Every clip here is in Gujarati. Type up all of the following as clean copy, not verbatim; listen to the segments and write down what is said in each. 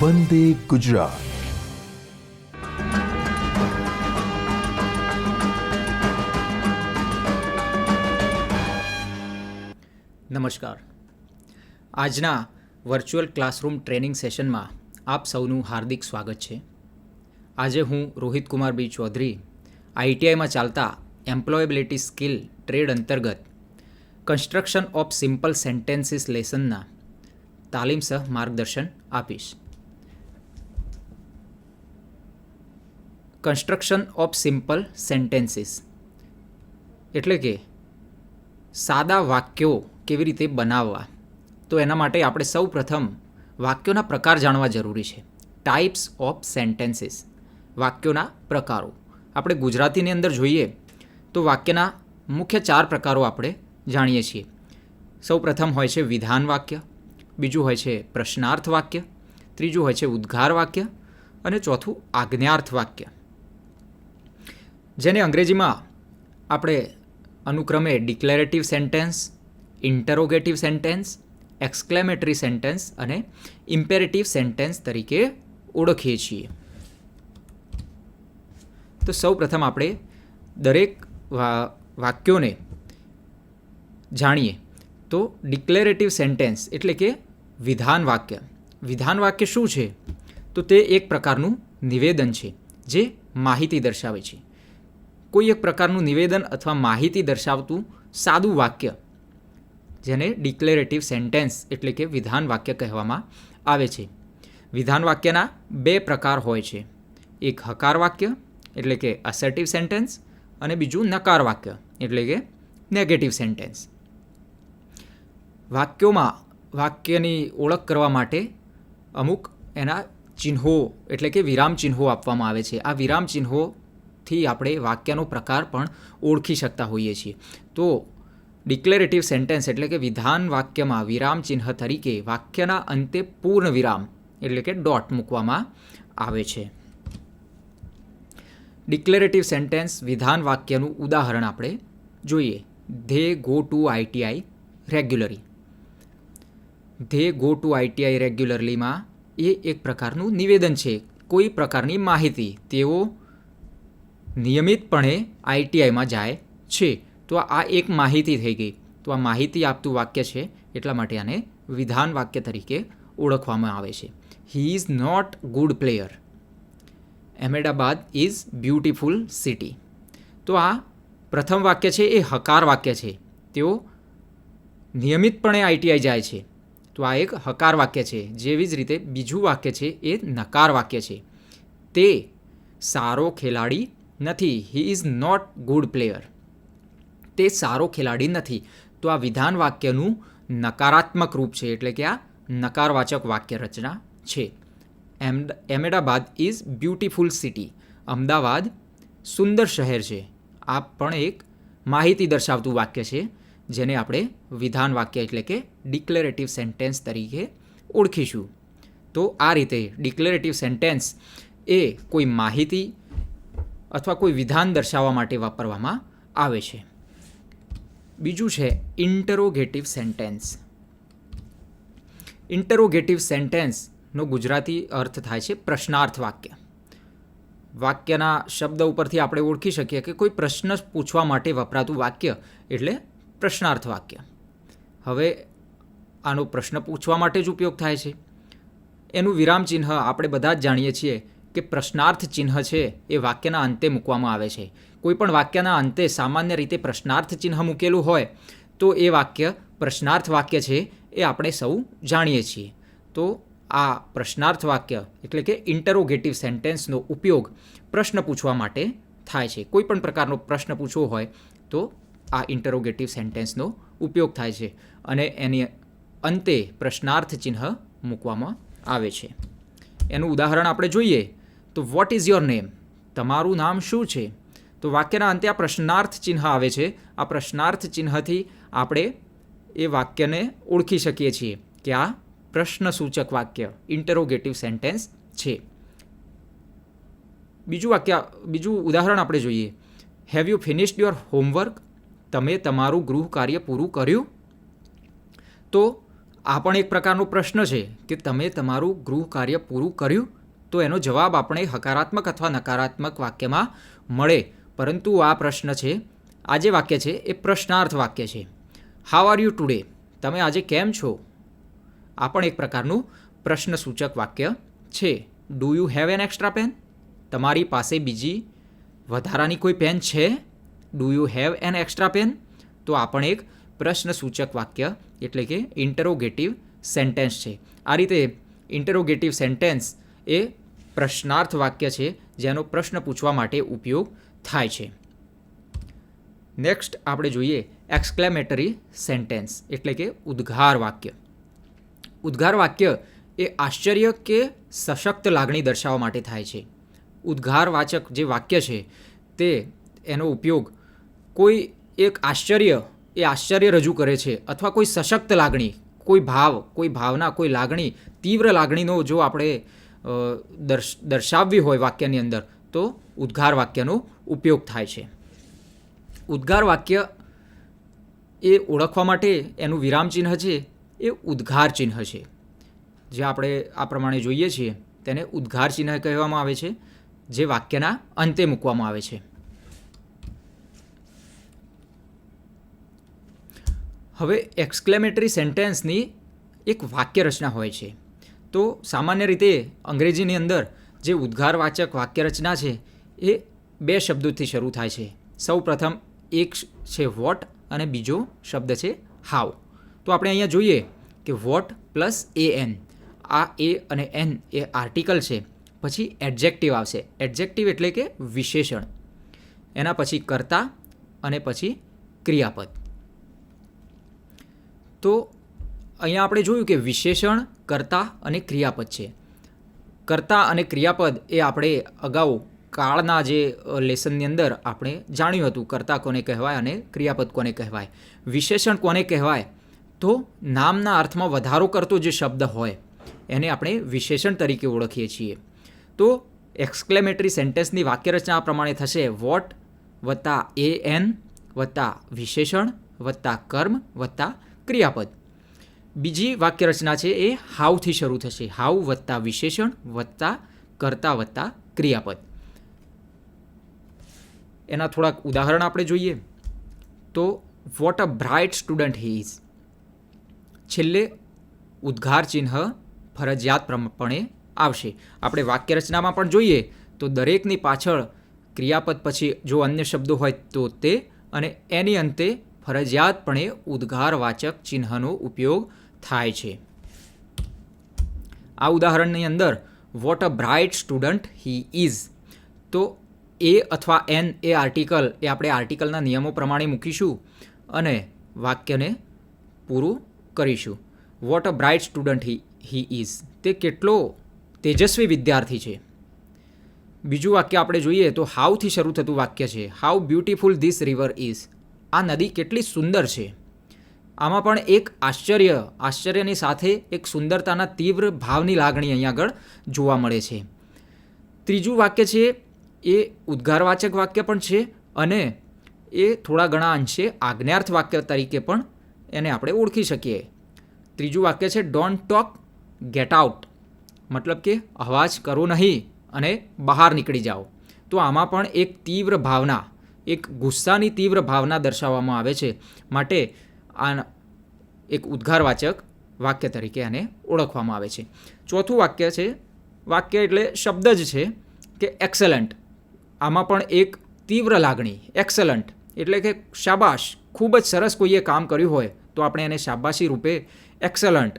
વંદે ગુજરાત. નમસ્કાર. આજના વર્ચ્યુઅલ ક્લાસરૂમ ટ્રેનિંગ સેશનમાં આપ સૌનું હાર્દિક સ્વાગત છે. આજે હું રોહિત કુમાર બી ચૌધરી આઈટીઆઈમાં ચાલતા એમ્પ્લોયેબિલિટી સ્કિલ ટ્રેડ અંતર્ગત કન્સ્ટ્રક્શન ઓફ સિમ્પલ સેન્ટેન્સીસ લેસનના તાલીમ સહ માર્ગદર્શન આપીશ. કન્સ્ટ્રક્શન ઓફ સિમ્પલ સેન્ટેન્સીસ એટલે કે સાદા વાક્યો કેવી રીતે બનાવવા, તો એના માટે આપણે સૌ પ્રથમ વાક્યોના પ્રકાર જાણવા જરૂરી છે. ટાઈપ્સ ઓફ સેન્ટેન્સીસ, વાક્યોના પ્રકારો. આપણે ગુજરાતીની અંદર જોઈએ તો વાક્યના મુખ્ય 4 પ્રકારો આપણે જાણીએ છીએ. સૌ પ્રથમ હોય છે વિધાન વાક્ય, બીજું હોય છે પ્રશ્નાર્થ વાક્ય, ત્રીજું હોય છે ઉદ્ગાર વાક્ય અને ચોથું આજ્ઞાર્થ વાક્ય, જેને અંગ્રેજીમાં આપણે અનુક્રમે ડિક્લેરેટિવ sentence, interrogative sentence, exclamatory sentence અને ઇમ્પેરેટિવ સેન્ટેન્સ તરીકે ઓળખીએ છીએ. તો સૌ પ્રથમ આપણે દરેક વાક્યોને જાણીએ. તો ડિક્લેરેટિવ સેન્ટેન્સ એટલે કે વિધાન વાક્ય. વિધાન વાક્ય શું છે? તો તે એક પ્રકારનું નિવેદન છે જે માહિતી દર્શાવે છે. કોઈ એક પ્રકારનું નિવેદન અથવા માહિતી દર્શાવતું સાદું વાક્ય, જેને ડિક્લેરેટિવ સેન્ટેન્સ એટલે કે વિધાન વાક્ય કહેવામાં આવે છે. વિધાન વાક્યના 2 પ્રકાર હોય છે. એક હકાર વાક્ય એટલે કે અસર્ટિવ સેન્ટેન્સ અને બીજું નકાર વાક્ય એટલે કે નેગેટિવ સેન્ટેન્સ. વાક્યોમાં વાક્યની ઓળખ કરવા માટે અમુક એના ચિહ્નો એટલે કે વિરામ ચિહ્નો આપવામાં આવે છે. આ વિરામ ચિહ્નોથી આપણે વાક્યનો પ્રકાર પણ ઓળખી શકતા હોઈએ છીએ. તો ડિક્લેરેટિવ સેન્ટેન્સ એટલે કે વિધાન વાક્યમાં વિરામ ચિહ્ન તરીકે વાક્યના અંતે પૂર્ણ વિરામ એટલે કે ડોટ મૂકવામાં આવે છે. ડિક્લેરેટિવ સેન્ટેન્સ વિધાન વાક્યનું ઉદાહરણ આપણે જોઈએ. They go to ITI regularly. They go to ITI રેગ્યુલરલીમાં એ એક પ્રકારનું નિવેદન છે, કોઈ પ્રકારની માહિતી. તેઓ નિયમિતપણે આઈટીઆઈમાં જાય છે. તો આ એક માહિતી થઈ ગઈ. તો આ માહિતી આપતું વાક્ય છે, એટલા માટે આને વિધાન વાક્ય તરીકે ઓળખવામાં આવે છે. He is not good player. Ahmedabad is beautiful city. તો આ પ્રથમ વાક્ય છે એ હકાર વાક્ય છે. તેઓ નિયમિતપણે આઈટીઆઈ જાય છે. તો આ એક હકાર વાક્ય છે. જેવી જ રીતે બીજું વાક્ય છે એ નકાર વાક્ય છે. તે સારો ખેલાડી નથી. He is not good player. તે સારો ખેલાડી નથી. તો આ વિધાન વાક્યનું નકારાત્મક રૂપ છે, એટલે કે આ નકારવાચક વાક્ય રચના છે. Ahmedabad is beautiful city. Ahmedabad સુંદર શહેર છે. આ પણ એક માહિતી દર્શાવતું વાક્ય છે, જેને આપણે વિધાન વાક્ય એટલે કે ડિક્લેરેટિવ સેન્ટેન્સ તરીકે ઓળખીશું. તો આ રીતે ડિક્લેરેટિવ સેન્ટેન્સ એ કોઈ માહિતી અથવા કોઈ વિધાન દર્શાવવા માટે વાપરવામાં આવે છે. બીજું છે ઇન્ટરોગેટિવ સેન્ટેન્સ. ઇન્ટરોગેટિવ સેન્ટેન્સનો ગુજરાતી અર્થ થાય છે પ્રશ્નાર્થ વાક્ય. વાક્યના શબ્દ ઉપરથી આપણે ઓળખી શકીએ કે કોઈ પ્રશ્ન પૂછવા માટે વપરાતું વાક્ય એટલે પ્રશ્નાર્થ વાક્ય. હવે આનો પ્રશ્ન પૂછવા માટે જ ઉપયોગ થાય છે. એનું વિરામ ચિહ્ન આપણે બધા જ જાણીએ છીએ કે પ્રશ્નાર્થ ચિહ્ન છે એ વાક્યના અંતે મૂકવામાં આવે છે. કોઈ પણ વાક્યના અંતે સામાન્ય રીતે પ્રશ્નાર્થ ચિહ્ન મૂકેલું હોય તો એ વાક્ય પ્રશ્નાર્થ વાક્ય છે, એ આપણે સૌ જાણીએ છીએ. તો આ પ્રશ્નાર્થ વાક્ય એટલે કે ઇન્ટરોગેટિવ સેન્ટેન્સનો ઉપયોગ પ્રશ્ન પૂછવા માટે થાય છે. કોઈ પણ પ્રકારનો પ્રશ્ન પૂછવો હોય તો આ ઇન્ટરોગેટિવ સેન્ટેન્સનો ઉપયોગ થાય છે અને એની અંતે પ્રશ્નાર્થ ચિહ્ન મૂકવામાં આવે છે. એનું ઉદાહરણ આપણે જોઈએ તો વોટ ઇઝ યોર નેમ? તમારું નામ શું છે? તો વાક્યના અંતે આ પ્રશ્નાર્થ ચિહ્ન આવે છે. આ પ્રશ્નાર્થ ચિહ્નથી આપણે એ વાક્યને ઓળખી શકીએ છીએ કે આ પ્રશ્નસૂચક વાક્ય ઇન્ટરોગેટિવ સેન્ટેન્સ છે. બીજું ઉદાહરણ આપણે જોઈએ. Have you finished your homework? તમે તમારું ગૃહ કાર્ય પૂરું કર્યું? તો આ પણ એક પ્રકારનો પ્રશ્ન છે કે તમે તમારું ગૃહ કાર્ય પૂરું કર્યું, તો એનો જવાબ આપણે હકારાત્મક અથવા નકારાત્મક વાક્યમાં મળે. પરંતુ આ પ્રશ્ન છે, આ જે વાક્ય છે એ પ્રશ્નાર્થ વાક્ય છે. How are you today? તમે આજે કેમ છો? આ પણ એક પ્રકારનું પ્રશ્નસૂચક વાક્ય છે. Do you have an extra pen? તમારી પાસે બીજી વધારાની કોઈ પેન છે? Do you have an extra pen? તો આ પણ એક પ્રશ્નસૂચક વાક્ય એટલે કે ઇન્ટરોગેટિવ સેન્ટેન્સ છે. આ રીતે ઇન્ટરોગેટિવ સેન્ટેન્સ એ પ્રશ્નાર્થ વાક્ય છે જેનો પ્રશ્ન પૂછવા માટે ઉપયોગ થાય છે. નેક્સ્ટ આપણે જોઈએ એક્સક્લેમેટરી સેન્ટેન્સ એટલે કે ઉદ્ગાર વાક્ય. ઉદ્ગાર વાક્ય એ આશ્ચર્ય કે સશક્ત લાગણી દર્શાવવા માટે થાય છે. ઉદ્ગારવાચક જે વાક્ય છે તે એનો ઉપયોગ કોઈ એક આશ્ચર્ય રજૂ કરે છે અથવા કોઈ સશક્ત લાગણી, કોઈ ભાવ, કોઈ ભાવના, કોઈ લાગણી, તીવ્ર લાગણીનો જો આપણે દર્શાવવી હોય વાક્યની અંદર તો ઉદ્ગાર વાક્યનો ઉપયોગ થાય છે. ઉદ્ગાર વાક્ય એ ઓળખવા માટે એનું વિરામ ચિહ્ન છે એ ઉદ્ગાર ચિહ્ન છે. જે આપણે આ પ્રમાણે જોઈએ છીએ તેને ઉદ્ગાર ચિહ્ન કહેવામાં આવે છે, જે વાક્યના અંતે મૂકવામાં આવે છે. હવે એક્સક્લેમેટરી સેન્ટેન્સની એક વાક્ય રચના હોય છે. તો સામાન્ય રીતે અંગ્રેજીની અંદર જે ઉદ્ગારવાચક વાક્ય રચના છે એ 2 શબ્દોથી શરૂ થાય છે. સૌ પ્રથમ એક છે વોટ અને બીજો શબ્દ છે હાઉ. તો આપણે અહીંયા જોઈએ કે વોટ પ્લસ AN, આ A અને N એ આર્ટિકલ છે. પછી એડજેક્ટિવ આવશે. એડજેક્ટિવ એટલે કે વિશેષણ. એના પછી કર્તા અને પછી ક્રિયાપદ. તો અહીંયા આપણે જોયું કે વિશેષણ, કર્તા અને ક્રિયાપદ છે. કર્તા અને ક્રિયાપદ એ આપણે અગાઉ કાળના જે લેસનની અંદર આપણે જાણ્યું હતું કર્તા કોને કહેવાય અને ક્રિયાપદ કોને કહેવાય. વિશેષણ કોને કહેવાય? તો નામના અર્થમાં વધારો કરતો જે શબ્દ હોય એને આપણે વિશેષણ તરીકે ઓળખીએ છીએ. તો એક્સક્લેમેટરી સેન્ટેન્સની વાક્ય રચના આ પ્રમાણે થશે: વોટ વત્તા AN વત્તા વિશેષણ વત્તા કર્મ વત્તા ક્રિયાપદ. બીજી વાક્ય રચના છે એ હાઉથી શરૂ થશે. હાઉ વત્તા વિશેષણ વત્તા કર્તા વત્તા ક્રિયાપદ. એના થોડાક ઉદાહરણ આપણે જોઈએ તો what a bright student he is. છેલ્લે ઉદ્ગાર ચિહ્ન ફરજિયાતપણે આવશે. આપણે વાક્ય રચનામાં પણ જોઈએ તો દરેકની પાછળ ક્રિયાપદ પછી જો અન્ય શબ્દો હોય તો તે, અને એની અંતે ફરજિયાતપણે ઉદ્ગારવાચક ચિહ્નનો ઉપયોગ થાય છે. આ ઉદાહરણની અંદર what a bright student he is. તો A અથવા N એ આર્ટિકલ એ આપણે આર્ટિકલના નિયમો પ્રમાણે મૂકીશું અને વાક્યને પૂરું કરીશું. What a bright student he is. તે કેટલો તેજસ્વી વિદ્યાર્થી છે. બીજું વાક્ય આપણે જોઈએ તો હાઉથી શરૂ થતું વાક્ય છે. How beautiful this river is. આ નદી કેટલી સુંદર છે. આમાં પણ એક આશ્ચર્યની સાથે એક સુંદરતાના તીવ્ર ભાવની લાગણી અહીંયા આગળ જોવા મળે છે. ત્રીજું વાક્ય છે એ ઉદ્ગારવાચક વાક્ય પણ છે અને એ થોડા ઘણા અંશે આજ્ઞાર્થ વાક્ય તરીકે પણ એને આપણે ઓળખી શકીએ. ત્રીજું વાક્ય છે ડોન્ટ ટોક, ગેટ આઉટ. મતલબ કે અવાજ કરો નહીં અને બહાર નીકળી જાઓ. તો આમાં પણ એક તીવ્ર ભાવના, એક ગુસ્સાની તીવ્ર ભાવના દર્શાવવામાં આવે છે. માટે આ એક ઉદ્ગારવાચક વાક્ય તરીકે આને ઓળખવામાં આવે છે. ચોથું વાક્ય છે, વાક્ય એટલે શબ્દ જ છે કે એક્સલન્ટ. આમાં પણ એક તીવ્ર લાગણી, એક્સલન્ટ એટલે કે શાબાશ, ખૂબ જ સરસ કોઈએ કામ કર્યું હોય તો આપણે એને શાબાશી રૂપે એક્સલન્ટ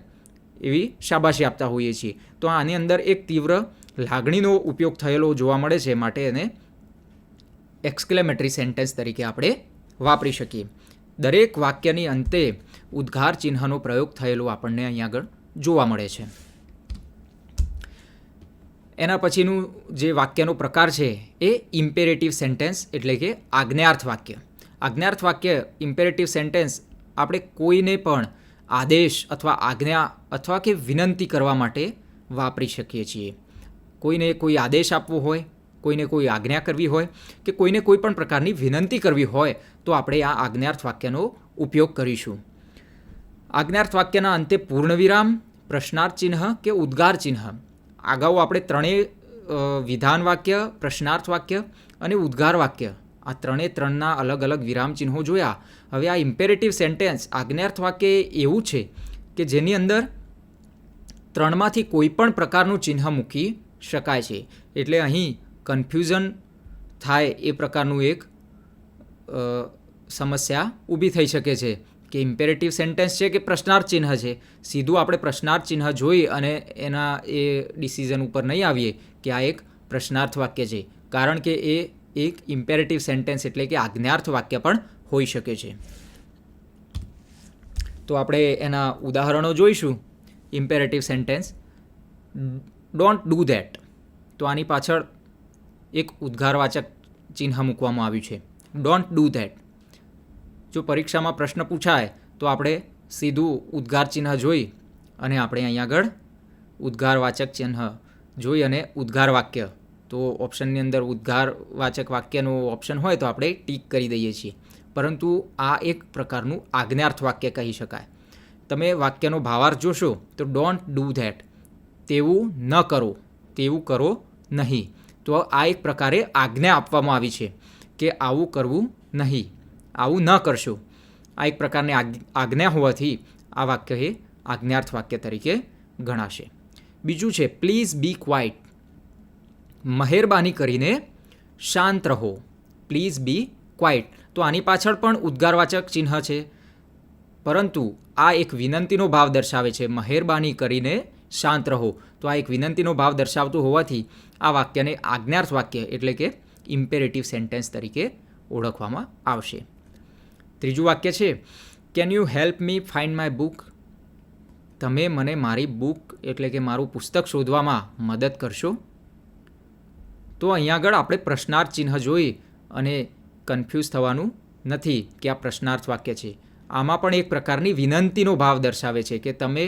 એવી શાબાશી આપતા હોઈએ છીએ. તો આની અંદર એક તીવ્ર લાગણીનો ઉપયોગ થયેલો જોવા મળે છે. માટે એને એક્સક્લેમેટરી સેન્ટેન્સ તરીકે આપણે વાપરી શકીએ. દરેક વાક્યની અંતે ઉદ્ગાર ચિહ્નનો પ્રયોગ થયેલો આપણને અહીં આગળ જોવા મળે છે. એના પછીનું જે વાક્યનો પ્રકાર છે એ ઇમ્પેરેટિવ સેન્ટેન્સ એટલે કે આજ્ઞાર્થ વાક્ય. આજ્ઞાર્થ વાક્ય, ઇમ્પેરેટિવ સેન્ટેન્સ આપણે કોઈને પણ આદેશ અથવા આજ્ઞા અથવા કે વિનંતી કરવા માટે વાપરી શકીએ છીએ. કોઈને કોઈ આદેશ આપવો હોય, કોઈને કોઈ આજ્ઞા કરવી હોય કે કોઈને કોઈ પણ પ્રકારની વિનંતી કરવી હોય તો આપણે આ આજ્ઞાર્થ વાક્યનો ઉપયોગ કરીશું. આજ્ઞાર્થ વાક્યના અંતે પૂર્ણવિરામ, પ્રશ્નાર્થ ચિહ્ન કે ઉદ્ગાર ચિહ્ન. અગાઉ આપણે ત્રણેય વિધાન વાક્ય, પ્રશ્નાર્થ વાક્ય અને ઉદ્ગાર વાક્ય આ ત્રણના અલગ અલગ વિરામ ચિહ્નો જોયા. હવે આ ઇમ્પેરેટિવ સેન્ટેન્સ આજ્ઞાર્થ વાક્ય એવું છે કે જેની અંદર ત્રણમાંથી કોઈ પણ પ્રકારનું ચિહ્ન મૂકી શકાય છે. એટલે અહીં કન્ફ્યુઝન થાય એ પ્રકારનું એક સમસ્યા ઊભી થઈ શકે છે કે ઇમ્પેરેટિવ સેન્ટેન્સ છે કે પ્રશ્નાર્થ ચિહ્ન છે. સીધું આપણે પ્રશ્નાર્થ ચિહ્ન જોઈ અને એના એ ડિસિઝન ઉપર નહીં આવીએ કે આ એક પ્રશ્નાર્થ વાક્ય છે, કારણ કે એ એક ઇમ્પેરેટિવ સેન્ટેન્સ એટલે કે આજ્ઞાર્થ વાક્ય પણ હોઈ શકે છે. તો આપણે એના ઉદાહરણો જોઈશું. Imperative sentence don't do that, તો આની પાછળ એક ઉદ્ગારવાચક ચિહ્ન મૂકવામાં આવ્યું છે, ડોન્ટ ડૂ ધેટ. જો પરીક્ષામાં પ્રશ્ન પૂછાય તો આપણે સીધું ઉદ્ગાર ચિહ્ન જોઈ અને આપણે અહીંયા આગળ ઉદ્ગારવાચક ચિહ્ન જોઈ અને ઉદ્ગાર વાક્ય, તો ઓપ્શનની અંદર ઉદ્ગારવાચક વાક્યનો ઓપ્શન હોય તો આપણે ટીક કરી દઈએ છીએ. પરંતુ આ એક પ્રકારનું આજ્ઞાર્થ વાક્ય કહી શકાય. તમે વાક્યનો ભાવાર્થ જોશો તો ડોન્ટ ડૂ ધેટ, તેવું ન કરો, તેવું કરો નહીં. તો આ એક પ્રકારે આજ્ઞા આપવામાં આવી છે કે આવું કરવું નહીં, આવું ન કરશો. આ એક પ્રકારની આજ્ઞા હોવાથી આ વાક્ય એ આજ્ઞાર્થ વાક્ય તરીકે ગણાશે. બીજું છે પ્લીઝ બી ક્વાઇટ, મહેરબાની કરીને શાંત રહો. પ્લીઝ બી ક્વાઇટ, તો આની પાછળ પણ ઉદ્ગારવાચક ચિહ્ન છે, પરંતુ આ એક વિનંતીનો ભાવ દર્શાવે છે. મહેરબાની કરીને શાંત રહો, તો આ એક વિનંતીનો ભાવ દર્શાવતું હોવાથી આ વાક્યને આજ્ઞાર્થ વાક્ય એટલે કે ઇમ્પેરેટિવ સેન્ટેન્સ તરીકે ઓળખવામાં આવશે. ત્રીજું વાક્ય છે can you help me find my book, તમે મને મારી બુક એટલે કે મારું પુસ્તક શોધવામાં મદદ કરશો. તો અહીંયા આગળ આપણે પ્રશ્નાર્થ ચિહ્ન જોઈ અને કન્ફ્યુઝ થવાનું નથી કે આ પ્રશ્નાર્થ વાક્ય છે. આમાં પણ એક પ્રકારની વિનંતીનો ભાવ દર્શાવે છે કે તમે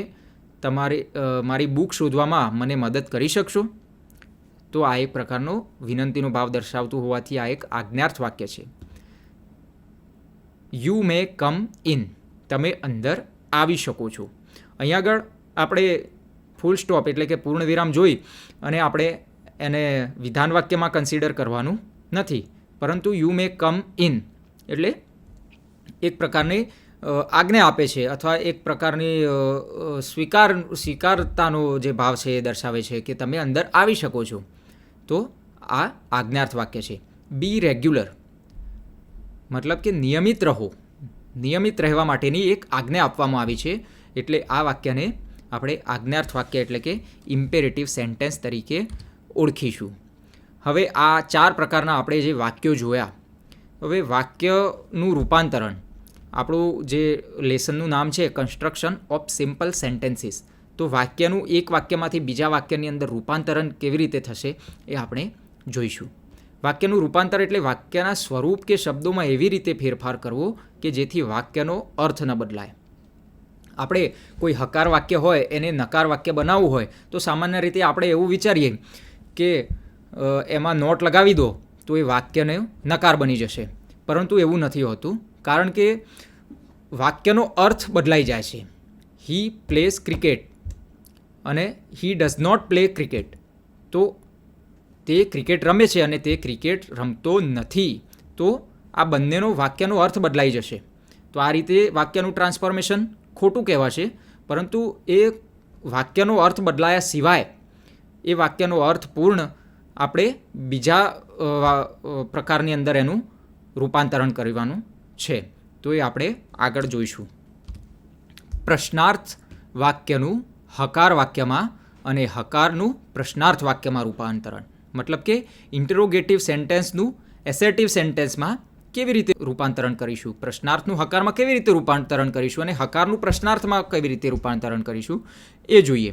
મારી બુક શોધવામાં મને મદદ કરી શકશો. તો આ એક પ્રકારનો વિનંતીનો ભાવ દર્શાવતું હોવાથી આ એક આજ્ઞાર્થ વાક્ય છે. યુ મે કમ ઇન, તમે અંદર આવી શકો છો. અહીંયા આગળ આપણે ફૂલ સ્ટોપ એટલે કે પૂર્ણ વિરામ જોઈ અને આપણે એને વિધાન વાક્યમાં કન્સિડર કરવાનું નથી, પરંતુ યુ મે કમ ઇન એટલે એક પ્રકારની આજ્ઞા આપે છે અથવા એક પ્રકારની સ્વીકારતાનો જે ભાવ છે એ દર્શાવે છે કે તમે અંદર આવી શકો છો. તો આ આજ્ઞાર્થ વાક્ય છે. બી રેગ્યુલર મતલબ કે નિયમિત રહો, નિયમિત રહેવા માટેની એક આજ્ઞા આપવામાં આવી છે, એટલે આ વાક્યને આપણે આજ્ઞાર્થ વાક્ય એટલે કે ઇમ્પેરેટિવ સેન્ટેન્સ તરીકે ઓળખીશું. હવે આ 4 પ્રકારના આપણે જે વાક્યો જોયા. હવે વાક્યનું રૂપાંતરણ, આપણું જે લેસનનું નામ છે કન્સ્ટ્રક્શન ઓફ સિમ્પલ સેન્ટેન્સીસ, તો વાક્યનું એક વાક્યમાંથી બીજા વાક્યની અંદર રૂપાંતરણ કેવી રીતે થશે એ આપણે જોઈશું. વાક્યનું રૂપાંતર એટલે વાક્યના સ્વરૂપ કે શબ્દોમાં એવી રીતે ફેરફાર કરવો કે જેથી વાક્યનો અર્થ ન બદલાય. આપણે કોઈ હકાર વાક્ય હોય એને નકાર વાક્ય બનાવવું હોય તો સામાન્ય રીતે આપણે એવું વિચારીએ કે એમાં નોટ લગાવી દો તો એ વાક્યને નકાર બની જશે, પરંતુ એવું નથી હોતું, કારણ કે વાક્યનો અર્થ બદલાઈ જાય છે. હી પ્લેઝ ક્રિકેટ અને he does not play cricket, તો તે ક્રિકેટ રમે છે અને તે ક્રિકેટ રમતો નથી, તો આ બંનેનો વાક્યનો અર્થ બદલાઈ જશે. તો આ રીતે વાક્યનું ટ્રાન્સફોર્મેશન ખોટું કહેવાશે, પરંતુ એ વાક્યનો અર્થ બદલાયા સિવાય એ વાક્યનો અર્થ પૂર્ણ આપણે બીજા પ્રકારની અંદર એનું રૂપાંતરણ કરવાનું છે. તો એ આપણે આગળ જોઈશું. પ્રશ્નાર્થ વાક્યનું હકાર વાક્યમાં અને હકારનું પ્રશ્નાર્થ વાક્યમાં રૂપાંતરણ, મતલબ કે ઇન્ટરોગેટિવ સેન્ટેન્સનું એસેટિવ સેન્ટેન્સમાં કેવી રીતે રૂપાંતરણ કરીશું, પ્રશ્નાર્થનું હકારમાં કેવી રીતે રૂપાંતરણ કરીશું અને હકારનું પ્રશ્નાર્થમાં કેવી રીતે રૂપાંતરણ કરીશું એ જોઈએ.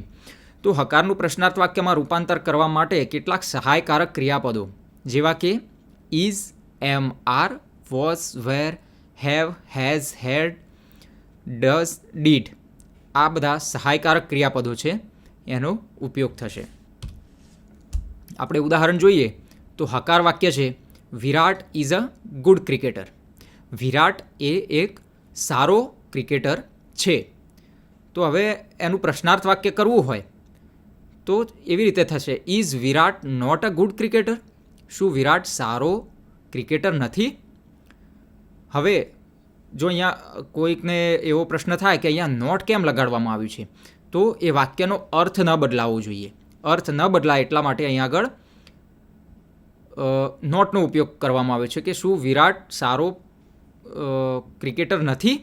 તો હકારનું પ્રશ્નાર્થ વાક્યમાં રૂપાંતર કરવા માટે કેટલાક સહાયકારક ક્રિયાપદો જેવા કે is, am, are, was, were, have, has, had, does, did, આ બધા સહાયકારક ક્રિયાપદો છે, એનો ઉપયોગ થશે. આપણે ઉદાહરણ જોઈએ તો હકાર વાક્ય છે વિરાટ ઇઝ અ ગુડ ક્રિકેટર. વિરાટ એ એક સારો ક્રિકેટર છે. તો હવે એનું પ્રશ્નાર્થ વાક્ય કરવું હોય તો એવી રીતે થશે, is Virat not a good cricketer? શું વિરાટ સારો ક્રિકેટર નથી? હવે જો અહીંયા કોઈકને એવો પ્રશ્ન થાય કે અહીંયા નોટ કેમ લગાડવામાં આવ્યું છે, તો એ વાક્યનો અર્થ ન બદલાવવો જોઈએ. અર્થ ન બદલાય એટલા માટે અહીંયા આગળ નોટનો ઉપયોગ કરવામાં આવ્યો છે કે શું વિરાટ સારો ક્રિકેટર નથી?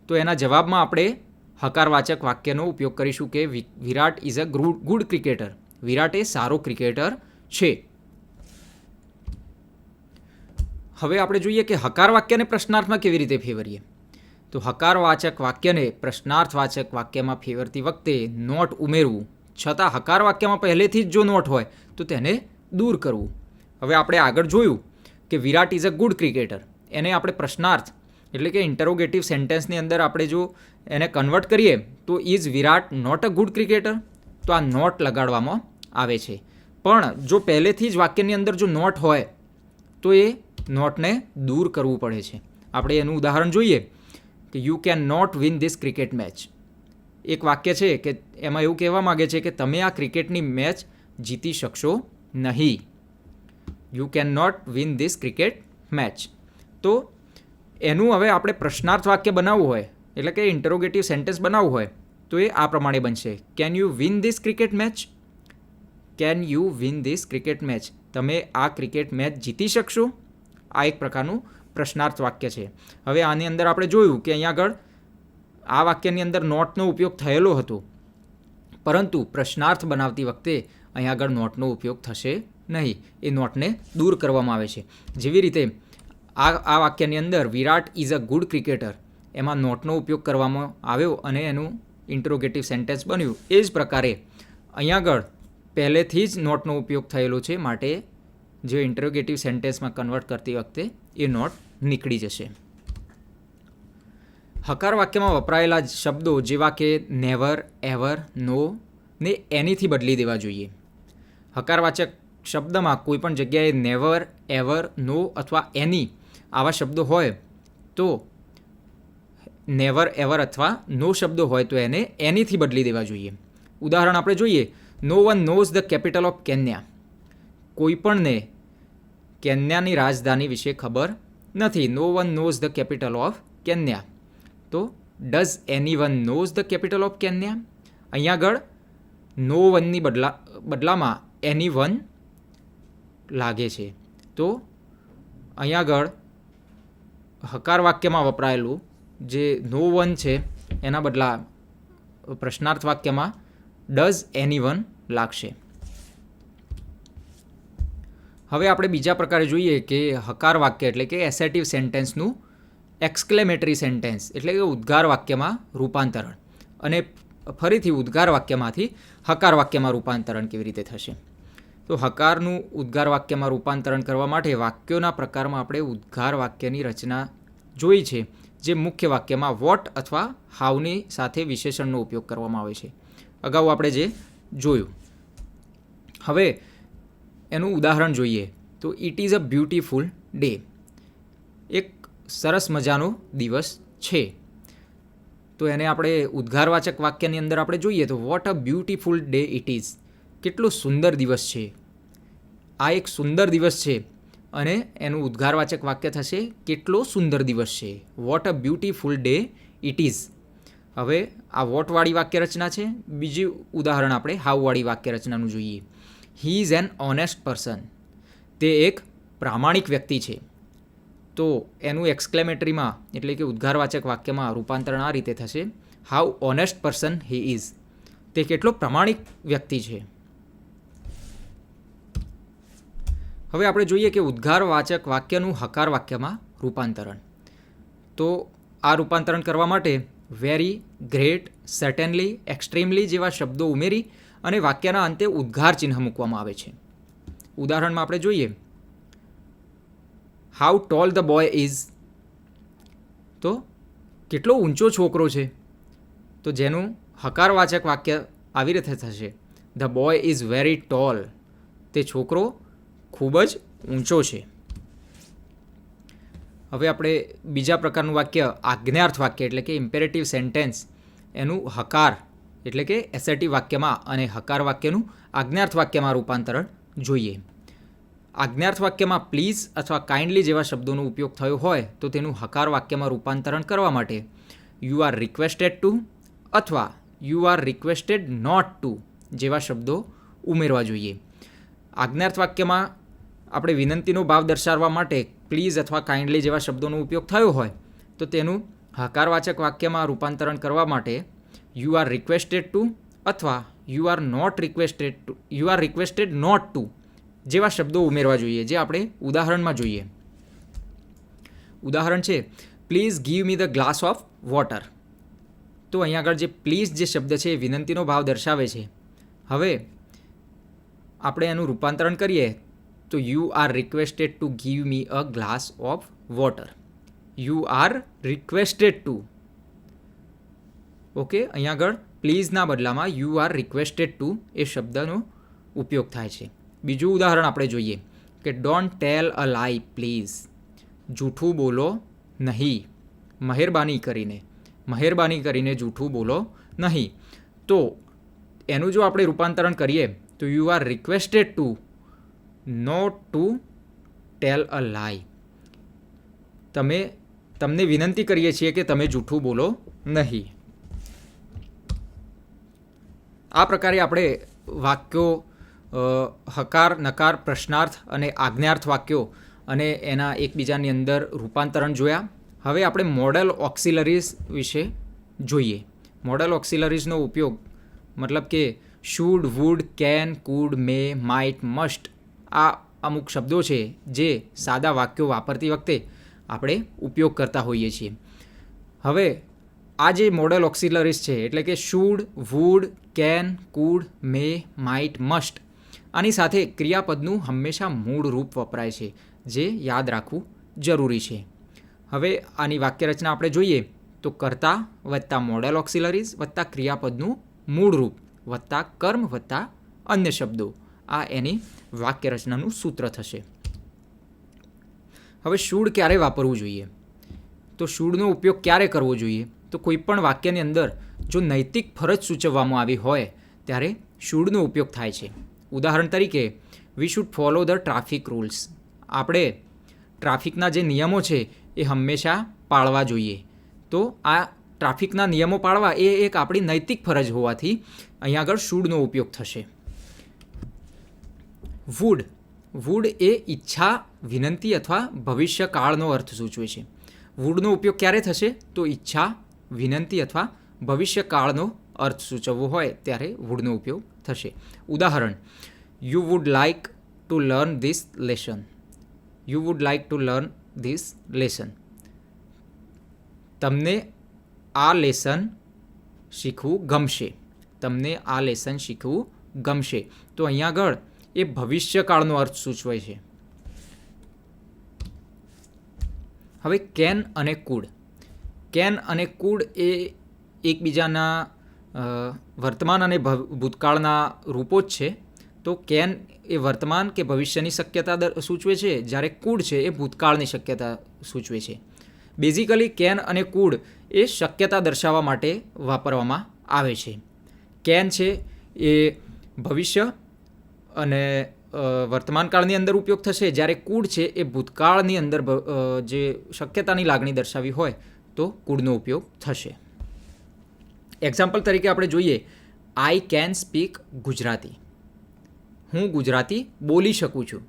તો એના જવાબમાં આપણે હકારવાચક વાક્યનો ઉપયોગ કરીશું કે વિરાટ ઇઝ અ ગુડ ક્રિકેટર. વિરાટ એ સારો ક્રિકેટર છે. હવે આપણે જોઈએ કે હકાર વાક્યને પ્રશ્નાર્થમાં કેવી રીતે ફેરવીએ. તો હકારવાચક વાક્યને પ્રશ્નાર્થવાચક વાક્યમાં ફેરવતી વખતે નોટ ઉમેરવું, છતાં હકાર વાક્યમાં પહેલેથી જ જો નોટ હોય તો તેને દૂર કરવું. હવે આપણે આગળ જોયું કે વિરાટ ઇઝ અ ગુડ ક્રિકેટર, એને આપણે પ્રશ્નાર્થ એટલે કે ઇન્ટરોગેટિવ સેન્ટેન્સની અંદર આપણે જો એને કન્વર્ટ કરીએ તો is Virat not a good cricketer, તો આ નોટ લગાડવામાં આવે છે. પણ જો પહેલેથી જ વાક્યની અંદર જો નોટ હોય તો એ નોટને દૂર કરવું પડે છે. આપણે એનું ઉદાહરણ જોઈએ કે you can not win this cricket match. એક વાક્ય છે કે એમાં એવું કહેવા માગે છે કે તમે આ ક્રિકેટની મેચ જીતી શકશો નહીં. You can not win this cricket match. તો એનું હવે આપણે પ્રશ્નાર્થ વાક્ય બનાવવું હોય એટલે કે ઇન્ટરોગેટિવ સેન્ટેન્સ બનાવવું હોય તો એ આ પ્રમાણે બનશે, can you win this cricket match? Can you win this cricket match? તમે આ ક્રિકેટ મેચ જીતી શકશો? આ એક પ્રકારનું પ્રશ્નાર્થ વાક્ય છે. હવે આની અંદર આપણે જોયું કે અહીંયા આગળ આ વાક્યની અંદર નોટનો ઉપયોગ થયેલો હતો, પરંતુ પ્રશ્નાર્થ બનાવતી વખતે અહીંયા આગળ નોટનો ઉપયોગ થશે નહીં. એ નોટને દૂર કરવામાં આવે છે. જેવી રીતે આ વાક્યની અંદર વિરાટ ઇઝ અ ગુડ ક્રિકેટર, એમાં નોટનો ઉપયોગ કરવામાં આવ્યો અને એનું ઇન્ટરોગેટિવ સેન્ટેન્સ બન્યું. એ જ પ્રકારે અહીંયા આગળ પહેલેથી જ નોટનો ઉપયોગ થયેલો છે, માટે જે ઇન્ટરોગેટિવ સેન્ટેન્સમાં કન્વર્ટ કરતી વખતે એ નોટ નીકળી જશે. હકાર વાક્યમાં વપરાયેલા શબ્દો જેવા કે નેવર, એવર, નો ને એનીથી બદલી દેવા જોઈએ. હકારવાચક શબ્દમાં કોઈ પણ જગ્યાએ નેવર, એવર, નો અથવા એની આવા શબ્દો હોય તો નેવર, એવર અથવા નો શબ્દો હોય તો એને એનીથી બદલી દેવા જોઈએ. ઉદાહરણ આપણે જોઈએ, no one knows the capital of Kenya. કોઈપણને કેન્યાની રાજધાની વિશે ખબર નથી. No one knows the capital of Kenya. તો does anyone knows the capital of Kenya? અહીંયા આગળ નો વનની બદલામાં એની વન લાગે છે. તો અહીંયા આગળ હકાર વાક્યમાં વપરાયેલું જે નો વન છે એના બદલા પ્રશ્નાર્થ વાક્યમાં ડઝ એની વન લાગશે. હવે આપણે બીજા પ્રકારે જોઈએ કે હકાર વાક્ય એટલે કે એસેટિવ સેન્ટેન્સનું એક્સક્લેમેટરી સેન્ટેન્સ એટલે કે ઉદ્ગાર વાક્યમાં રૂપાંતરણ, અને ફરીથી ઉદ્ગાર વાક્યમાંથી હકાર વાક્યમાં રૂપાંતરણ કેવી રીતે થશે. તો હકારનું ઉદ્ગાર વાક્યમાં રૂપાંતરણ કરવા માટે વાક્યોના પ્રકારમાં આપણે ઉદ્ગાર વાક્યની રચના જોઈ છે, જે મુખ્ય વાક્યમાં વોટ અથવા હાવની સાથે વિશેષણનો ઉપયોગ કરવામાં આવે છે. અગાઉ આપણે જે જોયું. હવે એનું ઉદાહરણ જોઈએ તો it is a beautiful day. એક સરસ મજાનો દિવસ છે. તો એને આપણે ઉદ્ગારવાચક વાક્યની અંદર આપણે જોઈએ તો what a beautiful day it is. કેટલો સુંદર દિવસ છે. આ એક સુંદર દિવસ છે અને એનું ઉદ્ગારવાચક વાક્ય થશે કેટલો સુંદર દિવસ છે. What a beautiful day it is. હવે આ વોટવાળી વાક્ય રચના છે. બીજું ઉદાહરણ આપણે હાવવાળી વાક્ય રચનાનું જોઈએ. He is an honest person. તે એક પ્રામાણિક વ્યક્તિ છે. તો એનું એક્સક્લેમેટરીમાં એટલે કે ઉદ્ગારવાચક વાક્યમાં રૂપાંતરણ આ રીતે થશે, how honest person he is. તે કેટલો પ્રામાણિક વ્યક્તિ છે. હવે આપણે જોઈએ કે ઉદ્ગારવાચક વાક્યનું હકાર વાક્યમાં રૂપાંતરણ. તો આ રૂપાંતરણ કરવા માટે વેરી, ગ્રેટ, સર્ટેનલી, એક્સ્ટ્રીમલી જેવા શબ્દો ઉમેરી અને વાક્યના અંતે ઉદ્ગાર ચિહ્ન મૂકવામાં આવે છે. ઉદાહરણમાં આપણે જોઈએ, how tall the boy is. તો કેટલો ઊંચો છોકરો છે. તો જેનું હકારવાચક વાક્ય આવી રીતે થશે, the boy is very tall. તે છોકરો ખૂબ જ ઊંચો છે. હવે આપણે બીજા પ્રકારનું વાક્ય આજ્ઞાર્થ વાક્ય એટલે કે ઇમ્પેરેટિવ સેન્ટેન્સ એનું હકાર એટલે કે એસેટિવ વાક્યમાં અને હકાર વાક્યનું આજ્ઞાર્થ વાક્યમાં રૂપાંતરણ જોઈએ. આજ્ઞાર્થ વાક્યમાં પ્લીઝ અથવા કાઇન્ડલી જેવા શબ્દોનો ઉપયોગ થયો હોય તો તેનું હકાર વાક્યમાં રૂપાંતરણ કરવા માટે યુ આર રિક્વેસ્ટેડ ટુ અથવા you are requested not to જેવા શબ્દો ઉમેરવા જોઈએ. આજ્ઞાર્થ વાક્યમાં આપણે વિનંતીનો ભાવ દર્શાવવા માટે પ્લીઝ અથવા કાઇન્ડલી જેવા શબ્દોનો ઉપયોગ થયો હોય તો તેનું હકારવાચક વાક્યમાં રૂપાંતરણ કરવા માટે યુ આર રિક્વેસ્ટેડ ટુ અથવા you are requested not to જેવા શબ્દો ઉમેરવા જોઈએ, જે આપણે ઉદાહરણમાં જોઈએ. ઉદાહરણ છે please give me the glass of water. તો અહીંયા આગળ જે પ્લીઝ જે શબ્દ છે એ વિનંતીનો ભાવ દર્શાવે છે. હવે આપણે એનું રૂપાંતરણ કરીએ તો you are requested to give me a glass of water. You are requested two. Okay, અહીંયા આગળ પ્લીઝના બદલામાં યુ આર રિક્વેસ્ટેડ ટુ એ શબ્દનો ઉપયોગ થાય છે. બીજું ઉદાહરણ આપણે જોઈએ કે ડોન્ટ ટેલ અ લાઈ પ્લીઝ. જૂઠું બોલો નહીં, મહેરબાની કરીને જૂઠું બોલો નહીં. તો એનું જો આપણે રૂપાંતરણ કરીએ તો you are requested to not to tell a lie. તમને વિનંતી કરીએ છીએ કે તમે જૂઠું બોલો નહીં. આ પ્રકારે આપણે વાક્યો હકાર, નકાર, પ્રશ્નાર્થ અને આજ્ઞાર્થ વાક્યો અને એના એકબીજાની અંદર રૂપાંતરણ જોયા. હવે આપણે મોડલ ઓક્સિલરીઝ વિશે જોઈએ. મોડલ ઓક્સિલરીઝનો ઉપયોગ મતલબ કે should, would, can, could, may, might, must આ અમુક શબ્દો છે જે સાદા વાક્યો વાપરતી વખતે આપણે ઉપયોગ કરતા હોઈએ છીએ. હવે આ જે મોડલ ઓક્સિલરીઝ છે એટલે કે should, would, can, could, may, might, must આની સાથે ક્રિયાપદનું હંમેશા મૂળ રૂપ વપરાય છે, જે યાદ રાખવું જરૂરી છે. હવે આની વાક્યરચના આપણે જોઈએ તો કર્તા વત્તા મોડલ ઓક્સિલરીઝ વત્તા ક્રિયાપદનું મૂળ રૂપ વત્તા કર્મ વત્તા અન્ય શબ્દો, આ એની વાક્યરચનાનું સૂત્ર થશે. હવે શુડ ક્યારે વાપરવું જોઈએ? તો શુડનો ઉપયોગ ક્યારે કરવો જોઈએ? તો કોઈ પણ વાક્યની અંદર જો નૈતિક ફરજ સૂચવવામાં આવી હોય ત્યારે શુડનો ઉપયોગ થાય છે. ઉદાહરણ તરીકે we should follow the traffic rules. આપણે ટ્રાફિકના જે નિયમો છે એ હંમેશા પાળવા જોઈએ. તો આ ટ્રાફિકના નિયમો પાળવા એ એક આપણી નૈતિક ફરજ હોવાથી અહીંયા આગળ શુડનો ઉપયોગ થશે. વુડ એ ઈચ્છા, વિનંતી અથવા ભવિષ્યકાળનો અર્થ સૂચવે છે. વુડનો ઉપયોગ ક્યારે થશે? તો ઈચ્છા, વિનંતી અથવા ભવિષ્યકાળનો અર્થ સૂચવવો હોય ત્યારે વુડનો ઉપયોગ થશે. ઉદાહરણ you would like to learn this lesson. You would like to learn this lesson. તમને આ લેસન શીખવું ગમશે. તો અહીંયા આગળ એ ભવિષ્યકાળનો અર્થ સૂચવે છે. હવે કેન અને કુડ એ એકબીજાના વર્તમાન અને ભૂતકાળના રૂપો જ છે. તો કેન એ વર્તમાન કે ભવિષ્યની શક્યતા સૂચવે છે, જ્યારે કુડ છે એ ભૂતકાળની શક્યતા સૂચવે છે. બેઝિકલી કેન અને કુડ એ શક્યતા દર્શાવવા માટે વાપરવામાં આવે છે. કેન છે એ ભવિષ્ય અને વર્તમાનકાળની અંદર ઉપયોગ થશે, જ્યારે કુડ છે એ ભૂતકાળની અંદર જે શક્યતાની લાગણી દર્શાવી હોય તો કુડનો ઉપયોગ થશે. એક્ઝામ્પલ તરીકે આપણે જોઈએ આઈ કેન સ્પીક ગુજરાતી. હું ગુજરાતી બોલી શકું છું.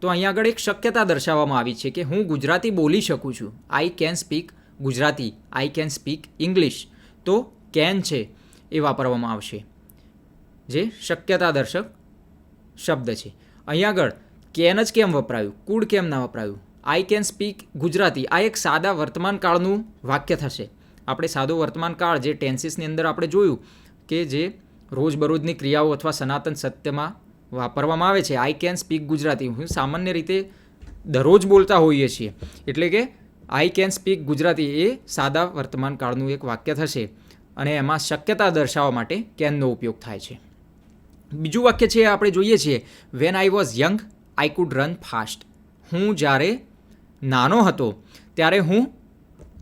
તો અહીંયા આગળ એક શક્યતા દર્શાવવામાં આવી છે કે હું ગુજરાતી બોલી શકું છું. I can speak Gujarati, I can speak English. તો કેન છે એ વાપરવામાં આવશે, જે શક્યતા દર્શક શબ્દ છે. અહીંયા આગળ કેન જ કેમ વપરાયું, કુડ કેમ ના વપરાયું? આઈ કેન સ્પીક ગુજરાતી આ એક સાદા વર્તમાન કાળનું વાક્ય થશે. આપણે સાદો વર્તમાન કાળ જે ટેન્સીસની અંદર આપણે જોયું કે જે રોજબરોજની ક્રિયાઓ અથવા સનાતન સત્યમાં વાપરવામાં આવે છે. આઈ કેન સ્પીક ગુજરાતી હું સામાન્ય રીતે દરરોજ બોલતા હોઈએ છીએ, એટલે કે આઈ કેન સ્પીક ગુજરાતી એ સાદા વર્તમાન કાળનું એક વાક્ય થશે અને એમાં શક્યતા દર્શાવવા માટે કેનનો ઉપયોગ થાય છે. બીજું વાક્ય છે આપણે જોઈએ છીએ when I was young I could run fast. હું જ્યારે નાનો હતો ત્યારે હું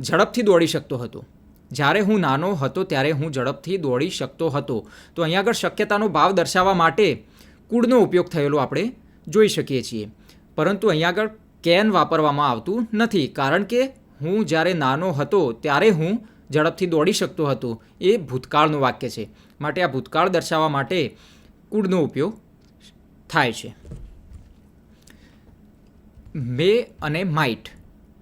ઝડપથી દોડી શકતો હતો. જ્યારે હું નાનો હતો ત્યારે હું ઝડપથી દોડી શકતો હતો. તો અહીંયા આગળ શક્યતાનો ભાવ દર્શાવવા માટે કુડનો ઉપયોગ થયેલો આપણે જોઈ શકીએ છીએ. પરંતુ અહીંયા આગળ કેન વાપરવામાં આવતું નથી, કારણ કે હું જ્યારે નાનો હતો ત્યારે હું ઝડપથી દોડી શકતો હતો એ ભૂતકાળનું વાક્ય છે. માટે આ ભૂતકાળ દર્શાવવા માટે કુડનો ઉપયોગ થાય છે. મે અને માઇટ.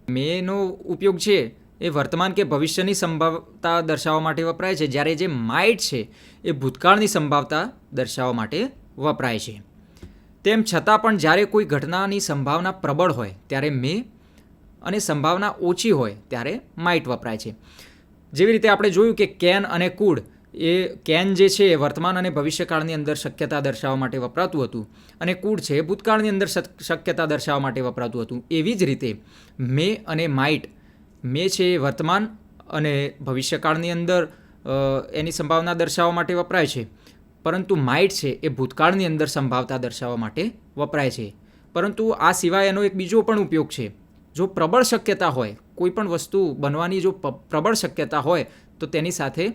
મેનો ઉપયોગ છે એ વર્તમાન કે ભવિષ્યની સંભાવતા દર્શાવવા માટે વપરાય છે, જ્યારે જે માઇટ છે એ ભૂતકાળની સંભાવતા દર્શાવવા માટે વપરાય છે. તેમ છતાં પણ જ્યારે કોઈ ઘટનાની સંભાવના પ્રબળ હોય ત્યારે મે અને સંભાવના ઓછી હોય ત્યારે માઇટ વપરાય છે. જેવી રીતે આપણે જોયું કે કેન અને કુડ, એ કેન જે છે એ વર્તમાન અને ભવિષ્યકાળની અંદર શક્યતા દર્શાવવા માટે વપરાતું હતું અને કુડ છે એ ભૂતકાળની અંદર શક્યતા દર્શાવવા માટે વપરાતું હતું. એવી જ રીતે મે અને માઇટ, મે છે એ વર્તમાન અને ભવિષ્યકાળની અંદર એની સંભાવના દર્શાવવા માટે વપરાય છે, પરંતુ માઇટ છે એ ભૂતકાળની અંદર સંભાવતા દર્શાવવા માટે વપરાય છે. પરંતુ આ સિવાય એનો એક બીજો પણ ઉપયોગ છે. જો પ્રબળ શક્યતા હોય, કોઈ પણ વસ્તુ બનવાની જો પ્રબળ શક્યતા હોય તો તેની સાથે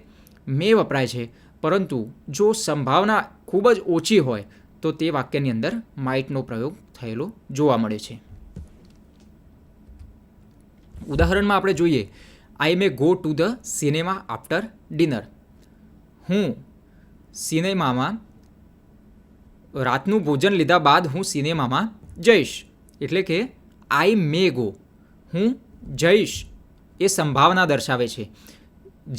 મે વપરાય છે, પરંતુ જો સંભાવના ખૂબ જ ઓછી હોય તો તે વાક્યની અંદર માઇટનો પ્રયોગ થયેલો જોવા મળે છે. ઉદાહરણમાં આપણે જોઈએ, I may go to the cinema after dinner. હું સિનેમામાં રાતનું ભોજન લીધા બાદ હું સિનેમામાં જઈશ. એટલે કે આઈ મે ગો, હું જઈશ એ સંભાવના દર્શાવે છે.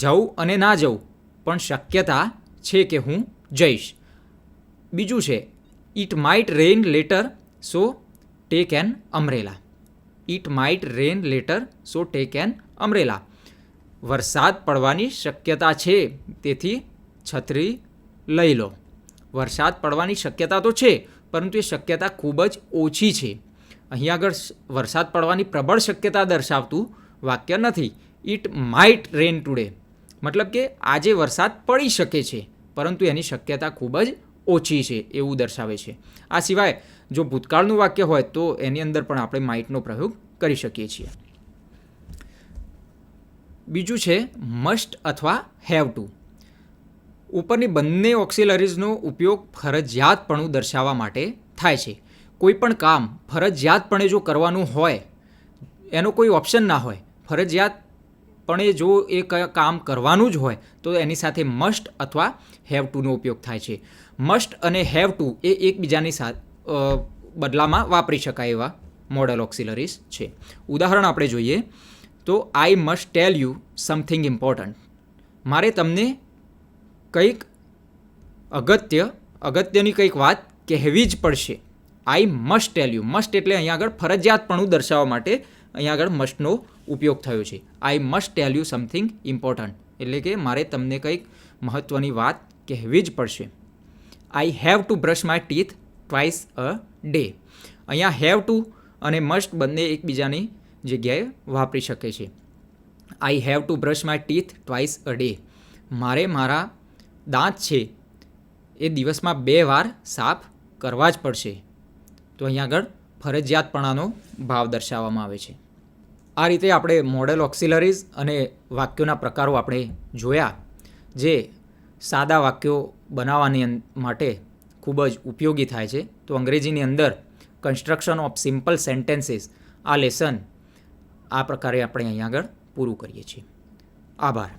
જવું અને ના જવું પણ શક્યતા છે કે હું જઈશ. બીજું છે it might rain letter so tech an umbrella. It might rain letter so tech an umbrella. વરસાદ પડવાની શક્યતા છે તેથી છત્રી લઈ લો. વરસાદ પડવાની શક્યતા તો છે, પરંતુ એ શક્યતા ખૂબ જ ઓછી છે. અહીં આગળ વરસાદ પડવાની પ્રબળ શક્યતા દર્શાવતું વાક્ય નથી. ઇટ માઇટ રેન ટુડે, મતલબ કે આજે વરસાદ પડી શકે છે, પરંતુ એની શક્યતા ખૂબ જ ઓછી છે એવું દર્શાવે છે. આ સિવાય જો ભૂતકાળનું વાક્ય હોય તો એની અંદર પણ આપણે માઇટનો પ્રયોગ કરી શકીએ છીએ. બીજું છે મસ્ટ અથવા હેવ ટુ. ઉપરની બંને ઓક્સિલરીઝનો ઉપયોગ ફરજિયાતપણું દર્શાવવા માટે થાય છે. કોઈ પણ કામ ફરજિયાતપણે જો કરવાનું હોય, એનો કોઈ ઓપ્શન ના હોય, ફરજિયાતપણે જો એ કામ કરવાનું જ હોય તો એની સાથે મસ્ટ અથવા હેવ ટુનો ઉપયોગ થાય છે. મસ્ટ અને હેવ ટુ એ એકબીજાની બદલામાં વાપરી શકાય એવા મોડલ ઓક્સિલરીઝ છે. ઉદાહરણ આપણે જોઈએ તો I must tell you something important. મારે તમને કંઈક અગત્યની કંઈક વાત કહેવી જ પડશે. I must tell you. Must એટલે અહીંયા આગળ ફરજિયાતપણું દર્શાવવા માટે અહીંયા આગળ મસ્ટનો ઉપયોગ થયો છે. I must tell you something important એટલે કે મારે તમને કંઈક મહત્ત્વની વાત કહેવી જ પડશે. I have to brush my teeth twice a day. અહીંયા હેવ ટુ અને મસ્ટ બંને એકબીજાની જગ્યાએ વાપરી શકે છે. I have to brush my teeth twice a day. મારે મારા દાંત છે એ દિવસમાં 2 વાર સાફ કરવા જ પડશે. તો અહીંયા આગળ ફરજિયાતપણાનો ભાવ દર્શાવવામાં આવે છે. આ રીતે આપણે મોડેલ ઓક્સિલરીઝ અને વાક્યોના પ્રકારો આપણે જોયા, જે સાદા વાક્યો બનાવવાની માટે ખૂબ જ ઉપયોગી થાય છે. તો અંગ્રેજીની અંદર કન્સ્ટ્રક્શન ઓફ સિમ્પલ સેન્ટેન્સીસ આ લેસન આ પ્રકારે આપણે અહીંયા આગળ પૂરું કરીએ છીએ. આભાર.